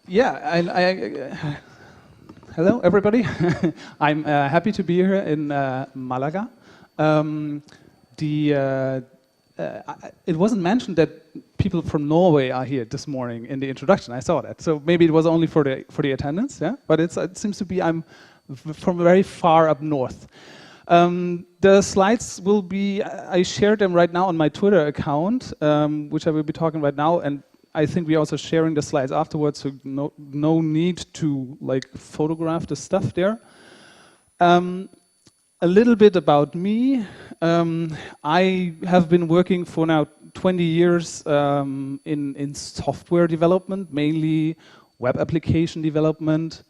Yeah, hello everybody. I'm happy to be here in Malaga. It wasn't mentioned that people from Norway are here this morning in the introduction. I saw that, so maybe it was only for the attendance. Yeah, but it seems to be I'm from very far up north. The slides will be, I shared them right now on my Twitter account, which I will be talking right now, and I think we're also sharing the slides afterwards, so no need to like photograph the stuff there. A little bit about me. I have been working for now 20 years in software development, mainly web application development,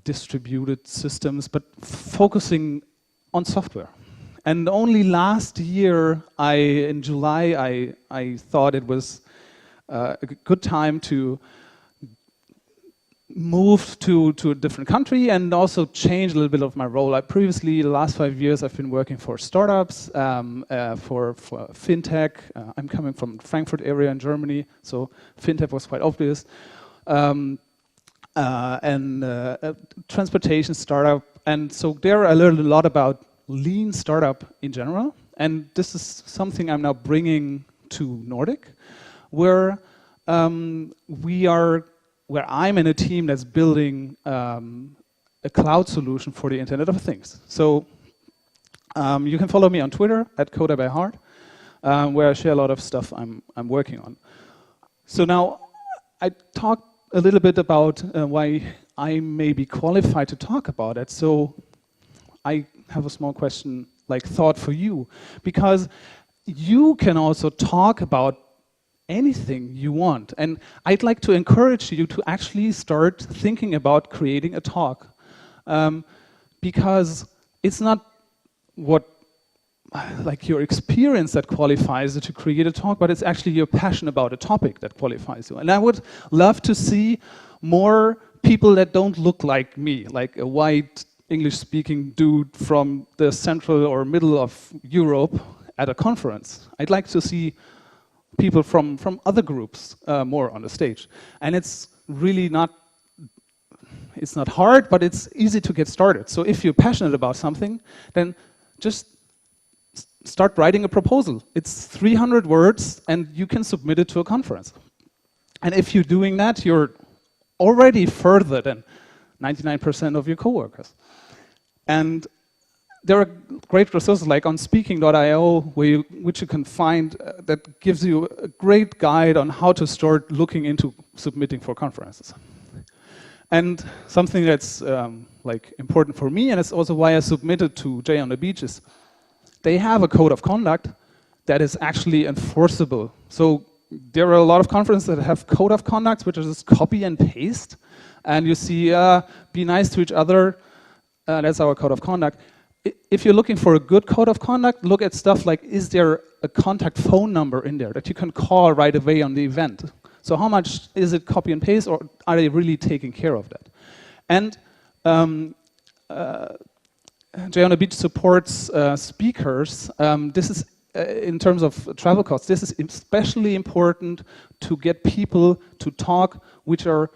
distributed systems, but focusing on software. And only last year, in July, I thought it was a good time to move to a different country and also change a little bit of my role. Previously, the last 5 years, I've been working for startups, for fintech. I'm coming from the Frankfurt area in Germany, so fintech was quite obvious. And transportation startup. And so there I learned a lot about lean startup in general. And this is something I'm now bringing to Nordic, where where I'm in a team that's building a cloud solution for the Internet of Things. So you can follow me on Twitter at @coderbyheart, where I share a lot of stuff I'm working on. So now I talked a little bit about why I may be qualified to talk about it. So I have a small question, like thought for you, because you can also talk about anything you want. And I'd like to encourage you to actually start thinking about creating a talk. Because it's not like your experience that qualifies you to create a talk, but it's actually your passion about a topic that qualifies you. And I would love to see more people that don't look like me, like a white English-speaking dude from the central or middle of Europe at a conference. I'd like to see people from other groups more on the stage. And it's really not hard, but it's easy to get started. So if you're passionate about something, then just start writing a proposal. It's 300 words, and you can submit it to a conference. And if you're doing that, you're already further than 99% of your coworkers. And there are great resources like on speaking.io, which you can find that gives you a great guide on how to start looking into submitting for conferences. And something that's like important for me, and it's also why I submitted to Jay on the Beach, is they have a code of conduct that is actually enforceable. So there are a lot of conferences that have code of conduct, which is just copy and paste. And you see, be nice to each other. That's our code of conduct. If you're looking for a good code of conduct, look at stuff like, is there a contact phone number in there that you can call right away on the event? So how much is it copy and paste, or are they really taking care of that? And Jay on the Beach supports speakers. This is, in terms of travel costs, this is especially important to get people to talk which are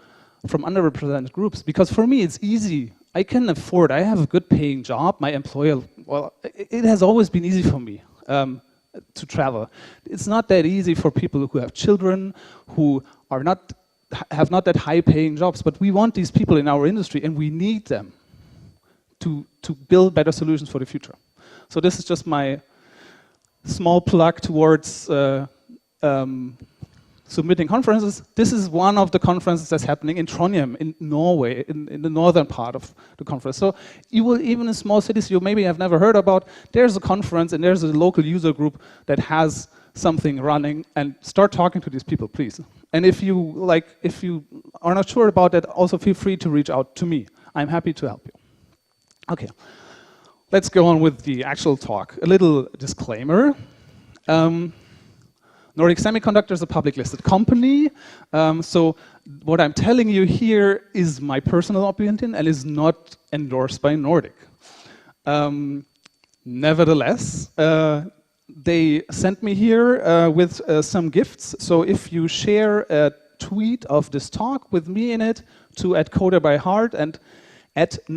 from underrepresented groups. Because for me, it's easy. I can afford, I have a good paying job. My employer, well, it has always been easy for me to travel. It's not that easy for people who have children, who have not that high paying jobs, but we want these people in our industry, and we need them to build better solutions for the future. So this is just my small plug towards submitting conferences. This is one of the conferences that's happening in Trondheim, in Norway, in the northern part of the conference. So you will, even in small cities you maybe have never heard about, there's a conference and there's a local user group that has something running, and start talking to these people, please. And if you are not sure about that, also feel free to reach out to me. I'm happy to help you. Okay, let's go on with the actual talk. A little disclaimer. Nordic Semiconductor is a public listed company, so what I'm telling you here is my personal opinion and is not endorsed by Nordic. Nevertheless, they sent me here with some gifts, so if you share a tweet of this talk with me in it to @coder_by_heart and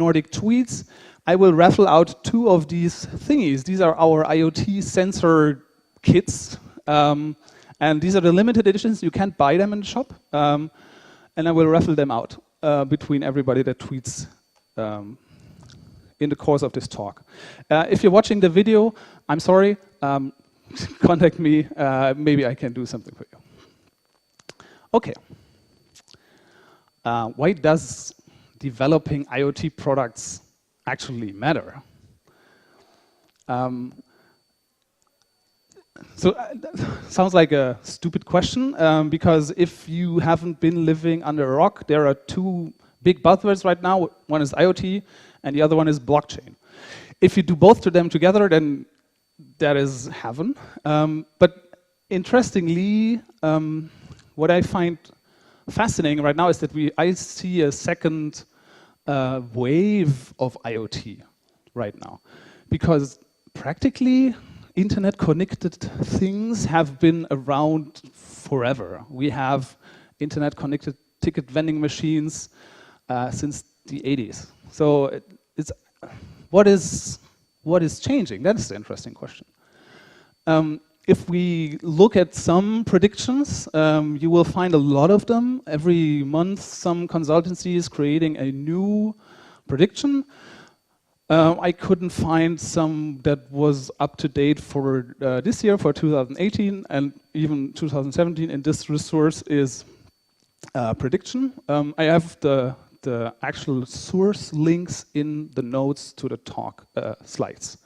@NordicTweets. I will raffle out 2 of these thingies. These are our IoT sensor kits. And these are the limited editions. You can't buy them in the shop. And I will raffle them out between everybody that tweets in the course of this talk. If you're watching the video, I'm sorry. Contact me. Maybe I can do something for you. Okay. Why does developing IoT products actually matter? Sounds like a stupid question, because if you haven't been living under a rock, there are 2 big buzzwords right now. One is IoT, and the other one is blockchain. If you do both of them together, then that is heaven. But interestingly, what I find fascinating right now is that I see a second wave of IoT right now, because practically internet-connected things have been around forever. We have internet-connected ticket vending machines since the 80s. So what is changing? That's the interesting question. If we look at some predictions, you will find a lot of them. Every month, some consultancy is creating a new prediction. I couldn't find some that was up to date for this year, for 2018, and even 2017. And this resource is prediction. I have the actual source links in the notes to the talk slides,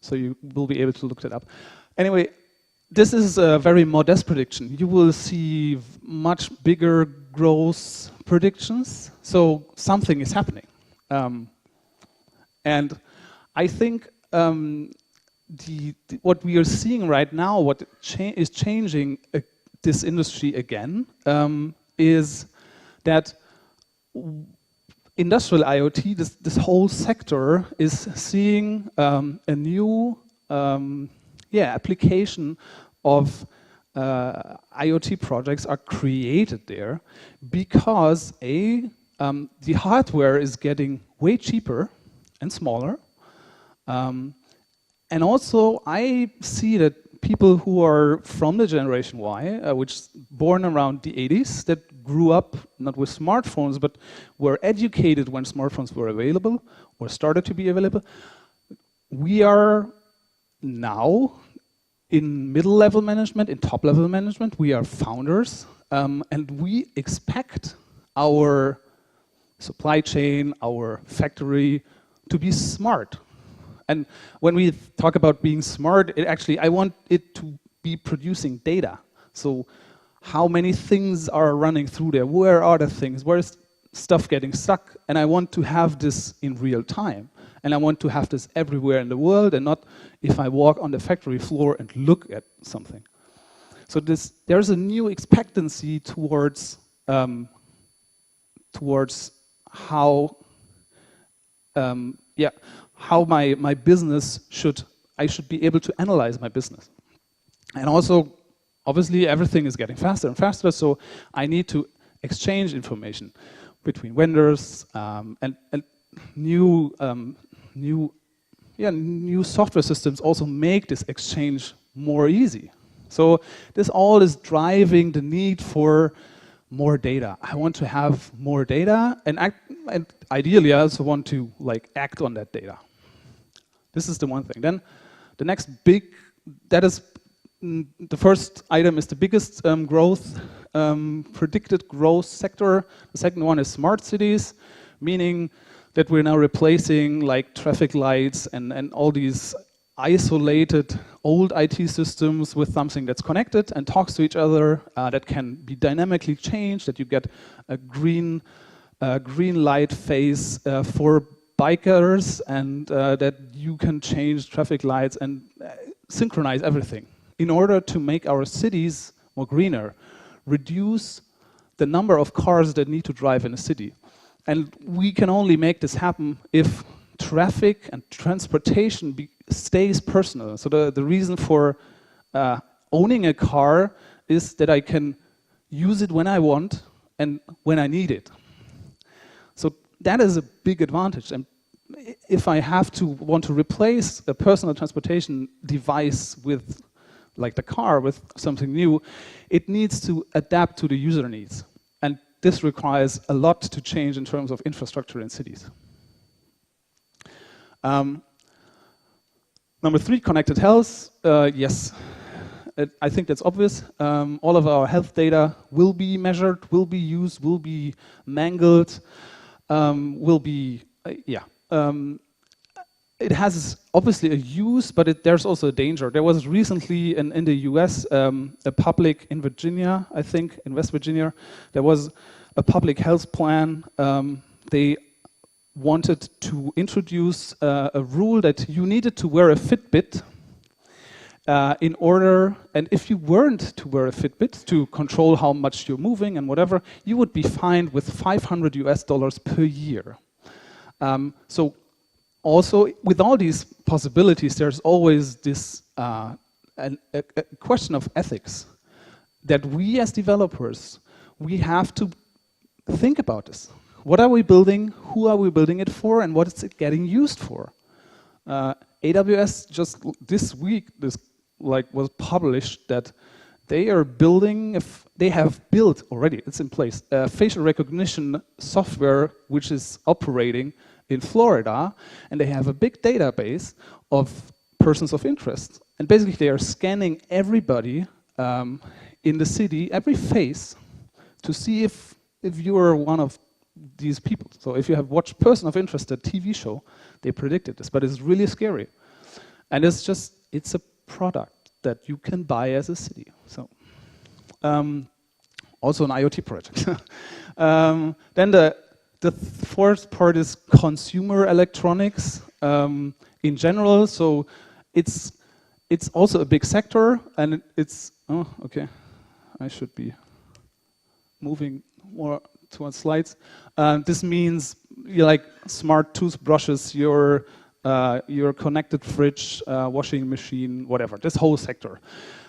so you will be able to look that up. Anyway, this is a very modest prediction. You will see much bigger growth predictions. So something is happening. And I think what we are seeing right now, what is changing this industry again, is that industrial IoT, this whole sector, is seeing a new application of IoT projects are created there, because the hardware is getting way cheaper and smaller. And also, I see that people who are from the Generation Y, which is born around the 80s, that grew up not with smartphones, but were educated when smartphones were available, or started to be available. We are now in middle-level management, in top-level management. We are founders, and we expect our supply chain, our factory, to be smart. And when we talk about being smart, I want it to be producing data. So how many things are running through there? Where are the things? Where is stuff getting stuck? And I want to have this in real time. And I want to have this everywhere in the world, and not if I walk on the factory floor and look at something. So there's a new expectancy towards how how my business I should be able to analyze my business. And also, obviously, everything is getting faster and faster, so I need to exchange information between vendors, and new software systems also make this exchange more easy. So this all is driving the need for more data. I want to have more data, and ideally I also want to act on that data. This is the one thing. Then the next the first item is the biggest predicted growth sector. The second one is smart cities, meaning that we're now replacing traffic lights and all these isolated old IT systems with something that's connected and talks to each other, that can be dynamically changed, that you get a green light phase for bikers, and that you can change traffic lights and synchronize everything in order to make our cities more greener, reduce the number of cars that need to drive in a city. And we can only make this happen if traffic and transportation stays personal. So the reason for owning a car is that I can use it when I want and when I need it. So that is a big advantage. And if I want to replace a personal transportation device with, like the car, with something new, it needs to adapt to the user needs. And this requires a lot to change in terms of infrastructure in cities. Number 3, connected health. Yes, I think that's obvious. All of our health data will be measured, will be used, will be mangled, will be, it has obviously a use, but there's also a danger. There was recently in the US, a public in Virginia, I think, in West Virginia, there was a public health plan. They wanted to introduce a rule that you needed to wear a Fitbit in order, and if you weren't to wear a Fitbit to control how much you're moving and whatever, you would be fined with $500 US per year. So also, with all these possibilities, there's always this a question of ethics that we as developers, we have to think about this. What are we building? Who are we building it for? And what is it getting used for? AWS just this week, was published that they are building. They have built already. It's in place. Facial recognition software which is operating in Florida, and they have a big database of persons of interest. And basically, they are scanning everybody in the city, every face, to see if you are one of these people. So if you have watched Person of Interest, the TV show, they predicted this, but it's really scary. And it's a product that you can buy as a city. So also an IoT project. Then the fourth part is consumer electronics in general. So it's also a big sector, and it's, oh, okay, I should be moving more towards slides. This means like smart toothbrushes, your connected fridge, washing machine, whatever, this whole sector.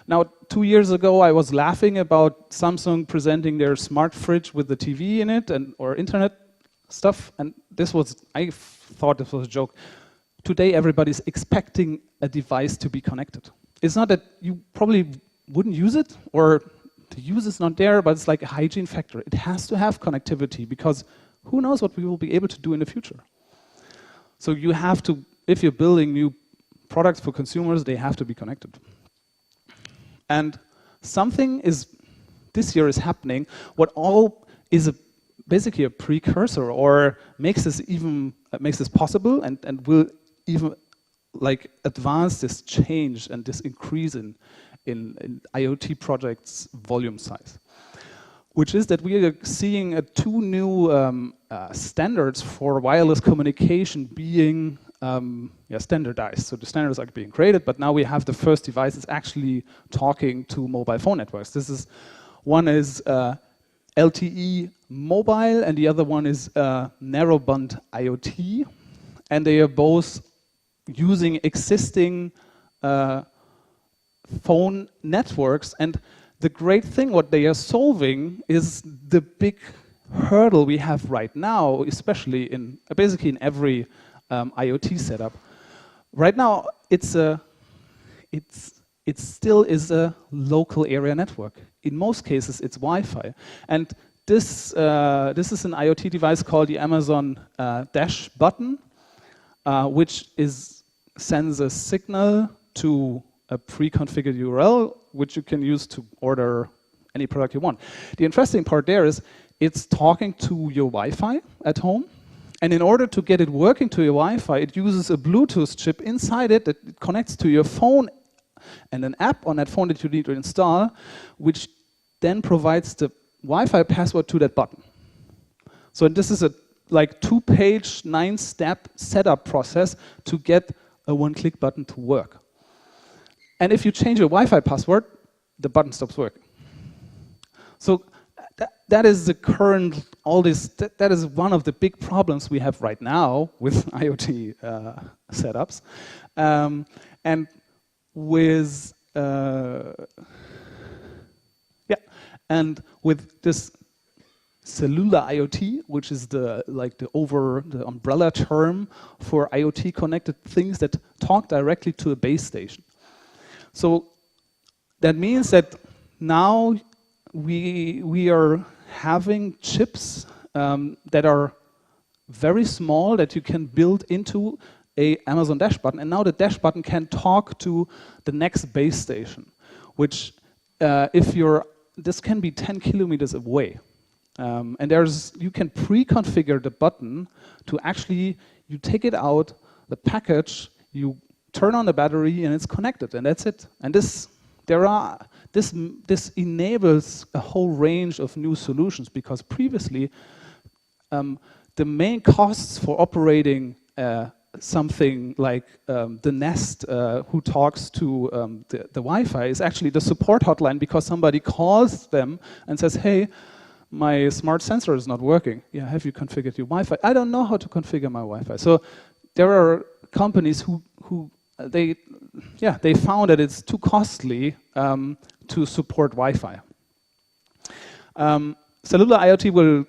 Now, 2 years ago, I was laughing about Samsung presenting their smart fridge with the TV in it or internet stuff, and I thought this was a joke. Today, everybody's expecting a device to be connected. It's not that you probably wouldn't use it, or the use is not there, but it's like a hygiene factor. It has to have connectivity, because who knows what we will be able to do in the future. So you have to, if you're building new products for consumers, they have to be connected. And something this year is happening, what all is basically a precursor, or makes this possible, and will even like advance this change and this increase in IoT projects volume size, which is that we are seeing 2 new standards for wireless communication being standardized. So the standards are being created, but now we have the first devices actually talking to mobile phone networks. One is LTE mobile, and the other one is narrowband IoT, and they are both using existing phone networks. And the great thing, what they are solving, is the big hurdle we have right now, especially basically in every IoT setup. Right now, it still is a local area network. In most cases, it's Wi-Fi. And this is an IoT device called the Amazon Dash button, which sends a signal to a pre-configured URL, which you can use to order any product you want. The interesting part there is it's talking to your Wi-Fi at home, and in order to get it working to your Wi-Fi, it uses a Bluetooth chip inside it that it connects to your phone and an app on that phone that you need to install, which then provides the Wi-Fi password to that button. So this is a 2-page, 9-step setup process to get a one-click button to work. And if you change your Wi-Fi password, the button stops working. So that is the current, that is one of the big problems we have right now with IoT setups. And with, And with this Cellular IoT, which is the umbrella term for IoT connected things that talk directly to a base station. So that means that now we are having chips that are very small that you can build into a Amazon Dash button, and now the Dash button can talk to the next base station, which this can be 10 kilometers away. And you can pre-configure the button to actually, you take it out, the package, you turn on the battery, and it's connected, and that's it. And this enables a whole range of new solutions, because previously, the main costs for operating something like the Nest who talks to the Wi-Fi is actually the support hotline, because somebody calls them and says, hey, my smart sensor is not working. Yeah, have you configured your Wi-Fi? I don't know how to configure my Wi-Fi. So there are companies who they found that it's too costly to support Wi-Fi. Cellular IoT will,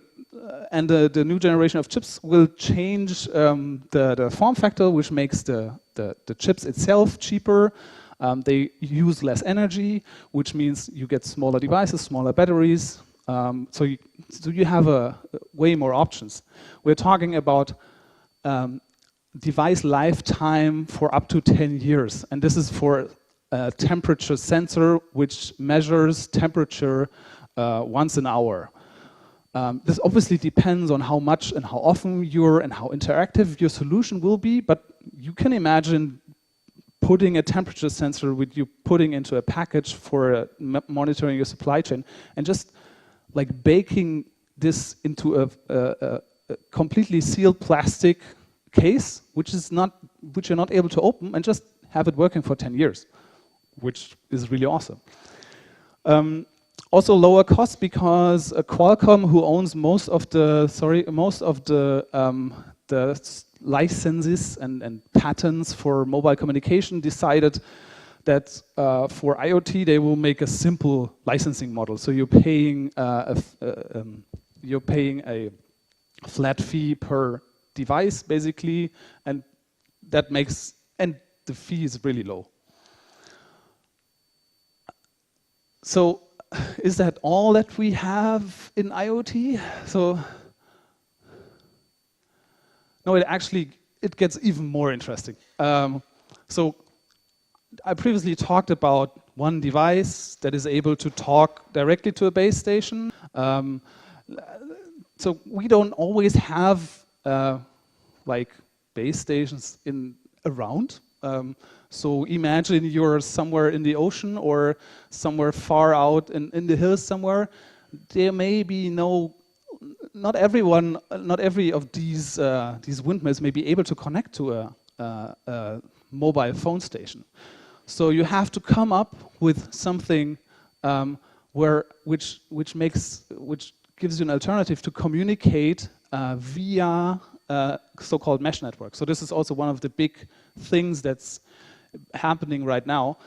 and the new generation of chips will change the form factor, which makes the chips itself cheaper. They use less energy, which means you get smaller devices, smaller batteries. So you have way more options. We're talking about device lifetime for up to 10 years. And this is for a temperature sensor, which measures temperature once an hour. This obviously depends on how much and how often and how interactive your solution will be, but you can imagine putting a temperature sensor with you putting into a package for monitoring your supply chain, and just like baking this into a completely sealed plastic case, which you're not able to open, and just have it working for 10 years, which is really awesome. Also lower cost, because Qualcomm, who owns most of the licenses and patents for mobile communication, decided that for IoT they will make a simple licensing model. So you're paying a flat fee per device, basically, and the fee is really low. So is that all that we have in IoT? So no, it gets even more interesting. So I previously talked about one device that is able to talk directly to a base station. So we don't always have like base stations around. So imagine you're somewhere in the ocean or somewhere far out in the hills somewhere. There may be not every of these windmills may be able to connect to a mobile phone station. So you have to come up with something which gives you an alternative to communicate via so-called mesh network. So this is also one of the big things that's happening right now.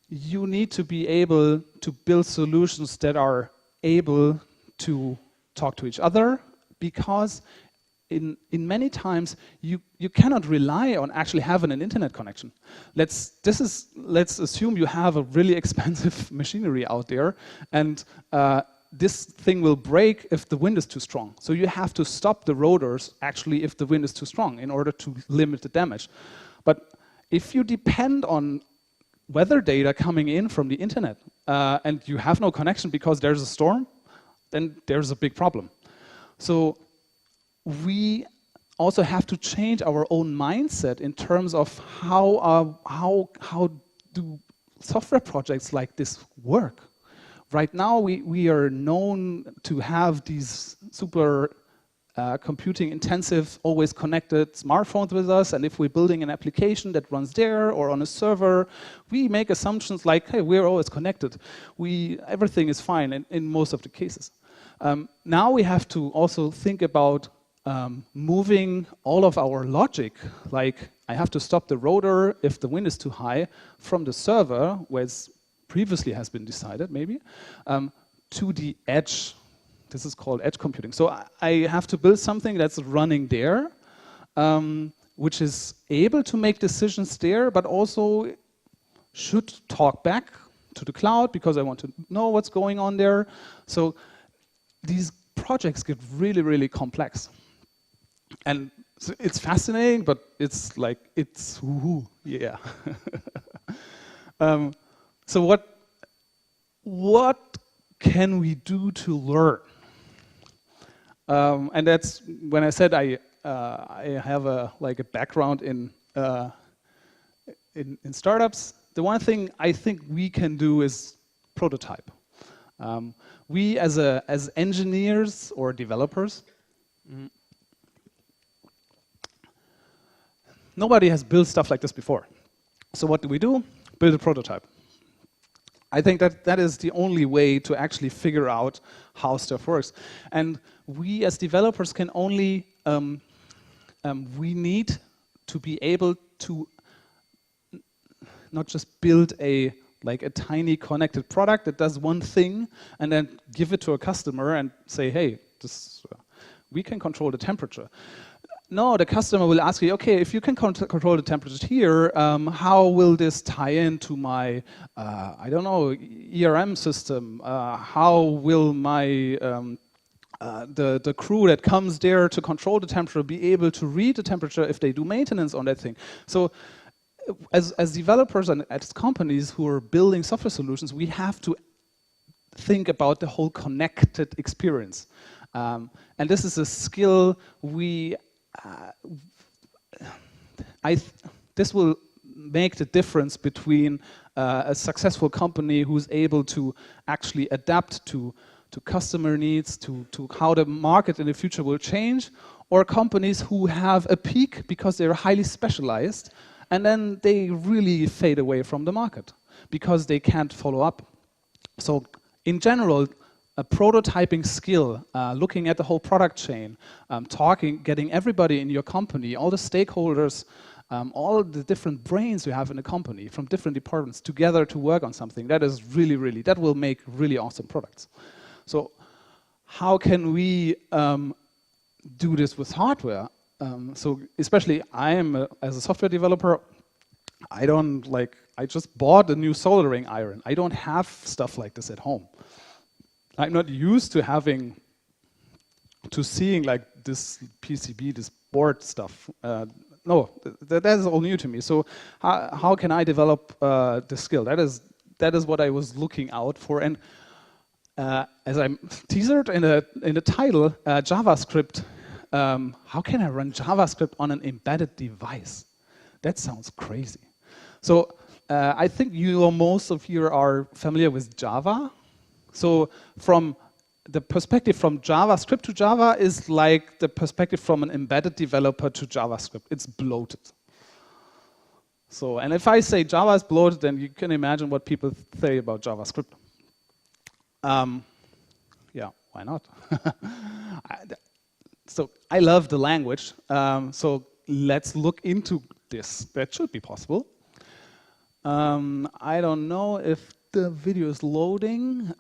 You need to be able to build solutions that are able to talk to each other, because in many times you cannot rely on actually having an internet connection. Let's assume you have a really expensive machinery out there, and this thing will break if the wind is too strong. So you have to stop the rotors actually if the wind is too strong in order to limit the damage. But if you depend on weather data coming in from the internet and you have no connection because there's a storm, then there's a big problem. So we also have to change our own mindset in terms of how do software projects like this work. Right now, we are known to have these super computing intensive, always connected smartphones with us, and if we're building an application that runs there or on a server, we make assumptions like, hey, we're always connected. Everything is fine in most of the cases. Now we have to also think about moving all of our logic, like I have to stop the rotor if the wind is too high, from the server, where it's previously has been decided maybe, to the edge. This is called edge computing. So I have to build something that's running there, which is able to make decisions there, but also should talk back to the cloud because I want to know what's going on there. So these projects get really, really complex. And so it's fascinating, but it's like, it's woohoo, yeah. So what can we do to learn? And that's when I said I have a background in startups. The one thing I think we can do is prototype. We as engineers or developers, nobody has built stuff like this before. So what do? Build a prototype. I think that is the only way to actually figure out how stuff works. And we as developers can only, we need to be able to not just build a tiny connected product that does one thing and then give it to a customer and say, hey, we can control the temperature. No, the customer will ask you, okay, if you can control the temperature here, how will this tie into my, I don't know, ERM system? How will my, the crew that comes there to control the temperature be able to read the temperature if they do maintenance on that thing? So as developers and as companies who are building software solutions, we have to think about the whole connected experience. And this is a skill this will make the difference between a successful company who's able to actually adapt to customer needs, to how the market in the future will change, or companies who have a peak because they're highly specialized and then they really fade away from the market because they can't follow up. So in general, a prototyping skill, looking at the whole product chain, getting everybody in your company, all the stakeholders, all the different brains you have in a company from different departments together to work on something, that is really, that will make really awesome products. So how can we do this with hardware? So especially as a software developer, I just bought a new soldering iron. I don't have stuff like this at home. I'm not used to seeing like this PCB, this board stuff. No, that is all new to me. So how can I develop the skill? That is what I was looking out for. And as I teased in the title, JavaScript. How can I run JavaScript on an embedded device? That sounds crazy. So I think most of you are familiar with Java. So from the perspective from JavaScript to Java is like the perspective from an embedded developer to JavaScript. It's bloated. So, and if I say Java is bloated, then you can imagine what people say about JavaScript. Yeah, why not? So I love the language. So let's look into this. That should be possible. I don't know if the video is loading.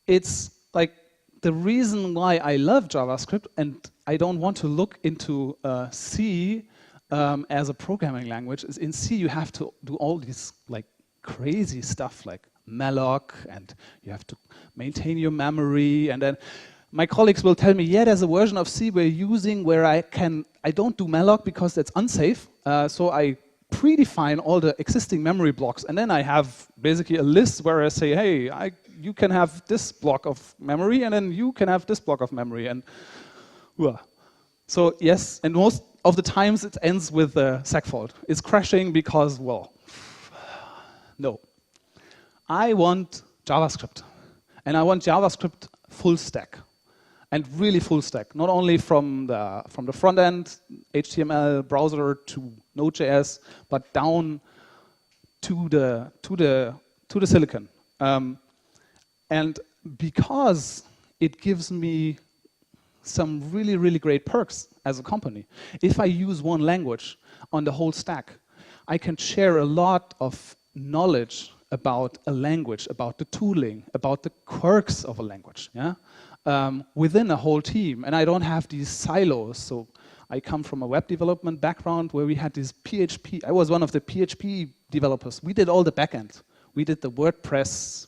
It's like the reason why I love JavaScript and I don't want to look into C as a programming language is in C you have to do all these like crazy stuff like malloc, and you have to maintain your memory, and then my colleagues will tell me, yeah, there's a version of C we're using where I don't do malloc because that's unsafe, so I predefine all the existing memory blocks, and then I have basically a list where I say, hey, you can have this block of memory, and then you can have this block of memory, and so yes, and most of the times it ends with a segfault. It's crashing because, well, no. I want JavaScript, and I want JavaScript full stack, and really full stack. Not only from the front end, HTML, browser to Node.js, but down to the silicon. And because it gives me some really, really great perks as a company. If I use one language on the whole stack, I can share a lot of knowledge about a language, about the tooling, about the quirks of a language, yeah? Within a whole team, and I don't have these silos. So I come from a web development background where we had this PHP. I was one of the PHP developers. We did all the backend. We did the WordPress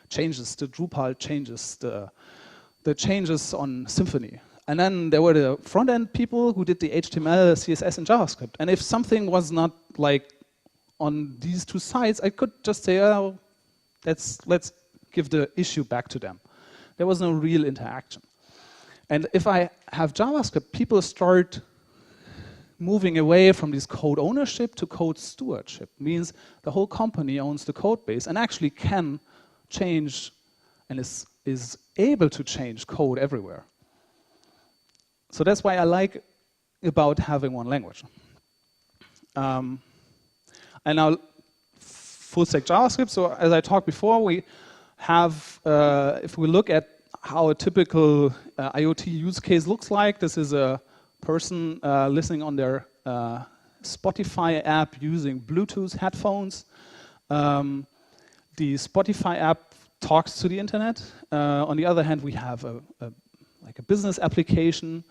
changes, the Drupal changes, the changes on Symfony. And then there were the front-end people who did the HTML, CSS, and JavaScript. And if something was not like on these two sides, I could just say, oh, let's give the issue back to them. There was no real interaction. And if I have JavaScript, people start moving away from this code ownership to code stewardship. Means the whole company owns the code base and actually can change and is able to change code everywhere. So that's why I like about having one language. And now full stack JavaScript. So as I talked before, we have, if we look at how a typical IoT use case looks like, this is a person listening on their Spotify app using Bluetooth headphones. The Spotify app talks to the internet. On the other hand, we have like a business application,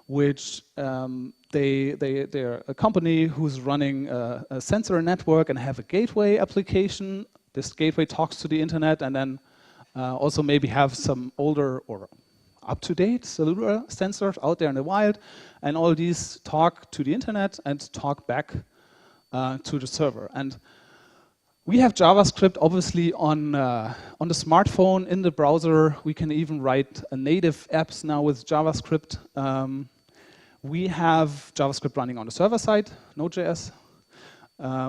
which they're a company who's running a sensor network and have a gateway application. This gateway talks to the internet and then also maybe have some older or up-to-date cellular sensors out there in the wild, and all these talk to the internet and talk back to the server. And we have JavaScript obviously on the smartphone, in the browser. We can even write native apps now with JavaScript. We have JavaScript running on the server side, Node.js.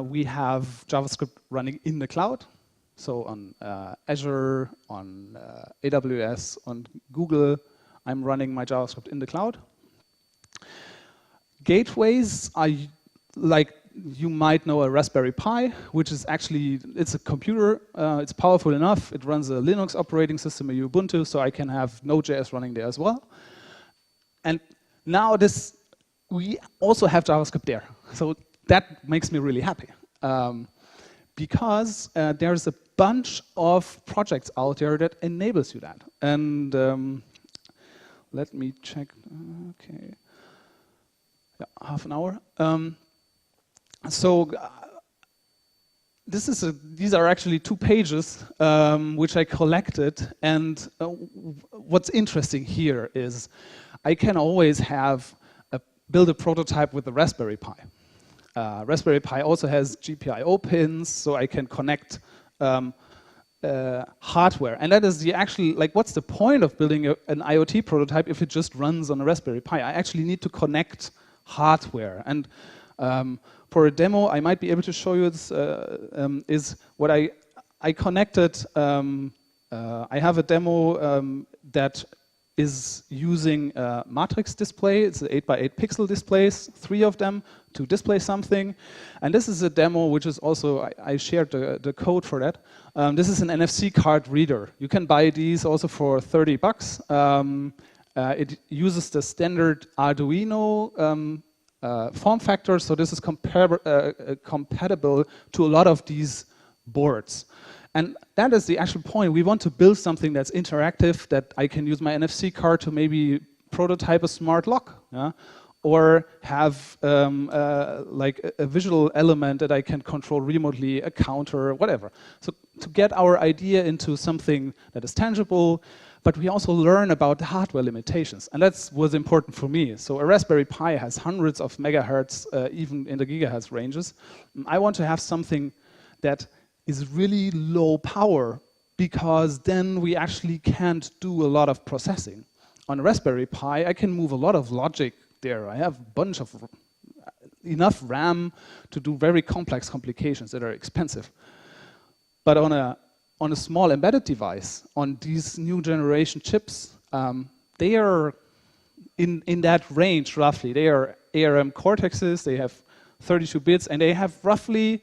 We have JavaScript running in the cloud. So on Azure, on AWS, on Google, I'm running my JavaScript in the cloud. Gateways are like, you might know a Raspberry Pi, which is actually, it's a computer, it's powerful enough, it runs a Linux operating system, a Ubuntu, so I can have Node.js running there as well. And now we also have JavaScript there. So that makes me really happy. Because there's a bunch of projects out there that enables you that. And let me check, okay. Yeah, half an hour. These are actually 2 pages which I collected, and what's interesting here is I can always build a prototype with the Raspberry Pi. Raspberry Pi also has GPIO pins, so I can connect hardware. And that is what's the point of building an IoT prototype if it just runs on a Raspberry Pi? I actually need to connect hardware. And for a demo, I might be able to show you this, is what I connected. I have a demo that is using a matrix display. It's an 8x8 pixel displays, 3 of them to display something. And this is a demo which is also, I shared the code for that. This is an NFC card reader. You can buy these also for $30. It uses the standard Arduino form factor, so this is compatible to a lot of these boards. And that is the actual point. We want to build something that's interactive, that I can use my NFC card to maybe prototype a smart lock, yeah? Or have like a visual element that I can control remotely, a counter, whatever. So to get our idea into something that is tangible, but we also learn about the hardware limitations. And that was important for me. So a Raspberry Pi has hundreds of megahertz, even in the gigahertz ranges. I want to have something that is really low power, because then we actually can't do a lot of processing. On a Raspberry Pi, I can move a lot of logic there. I have a bunch of enough RAM to do very complex complications that are expensive. But on a small embedded device, on these new generation chips, they are in that range roughly. They are ARM Cortexes, they have 32 bits, and they have roughly